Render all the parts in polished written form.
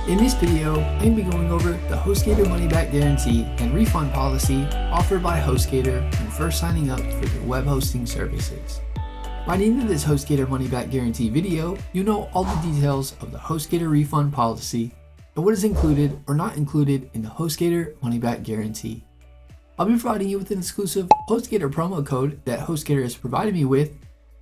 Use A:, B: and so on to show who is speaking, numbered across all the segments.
A: In this video, I'm going to be going over the Hostgator money back guarantee and refund policy offered by Hostgator when first signing up for your web hosting services. By the end of this Hostgator money back guarantee video, you'll know all the details of the Hostgator refund policy and what is included or not included in the Hostgator money back guarantee. I'll be providing you with an exclusive Hostgator promo code that Hostgator has provided me with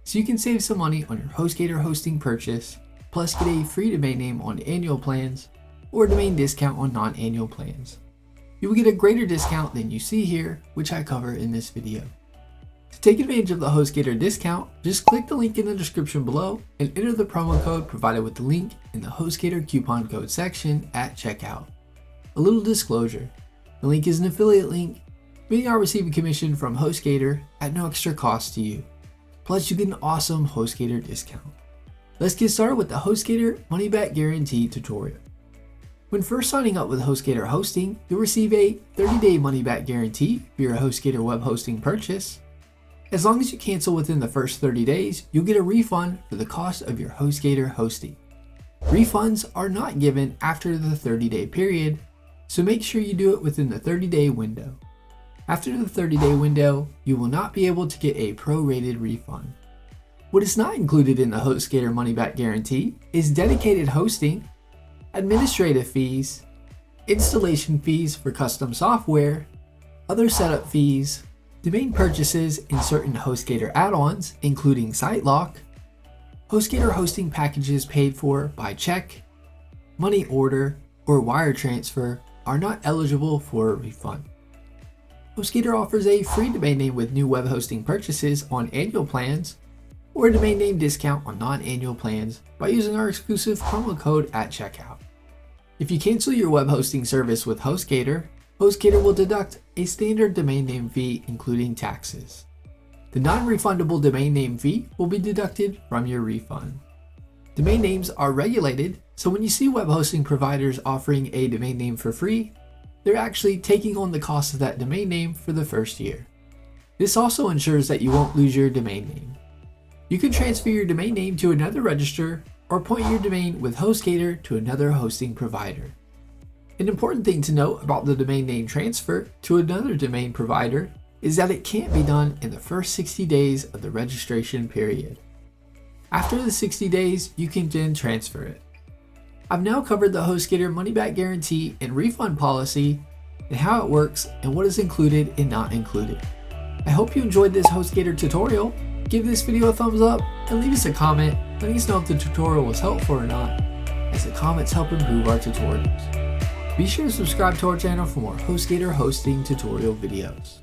A: so you can save some money on your Hostgator hosting purchase, plus get a free domain name on annual plans or a domain discount on non-annual plans. You will get a greater discount than you see here, which I cover in this video. To take advantage of the Hostgator discount, just click the link in the description below and enter the promo code provided with the link in the Hostgator coupon code section at checkout. A little disclosure, the link is an affiliate link, meaning I'll receive a commission from Hostgator at no extra cost to you. Plus you get an awesome Hostgator discount. Let's get started with the Hostgator money back guarantee tutorial. When first signing up with Hostgator hosting, you'll receive a 30-day money back guarantee for your Hostgator web hosting purchase. As long as you cancel within the first 30 days, you'll get a refund for the cost of your Hostgator hosting. Refunds are not given after the 30-day period, so make sure you do it within the 30-day window. After the 30-day window, you will not be able to get a prorated refund. What is not included in the Hostgator money back guarantee is dedicated hosting, administrative fees, installation fees for custom software, other setup fees, domain purchases in certain Hostgator add-ons including Sitelock, Hostgator hosting packages paid for by check, money order, or wire transfer are not eligible for a refund. Hostgator offers a free domain name with new web hosting purchases on annual plans or a domain name discount on non-annual plans by using our exclusive promo code at checkout. If you cancel your web hosting service with Hostgator, Hostgator will deduct a standard domain name fee including taxes. The non-refundable domain name fee will be deducted from your refund. Domain names are regulated, so when you see web hosting providers offering a domain name for free, they're actually taking on the cost of that domain name for the first year. This also ensures that you won't lose your domain name. You can transfer your domain name to another registrar or point your domain with Hostgator to another hosting provider. An important thing to note about the domain name transfer to another domain provider is that it can't be done in the first 60 days of the registration period. After the 60 days, you can then transfer it. I've now covered the Hostgator money back guarantee and refund policy and how it works and what is included and not included. I hope you enjoyed this Hostgator tutorial. Give this video a thumbs up and leave us a comment letting us know if the tutorial was helpful or not, as the comments help improve our tutorials. Be sure to subscribe to our channel for more Hostgator hosting tutorial videos.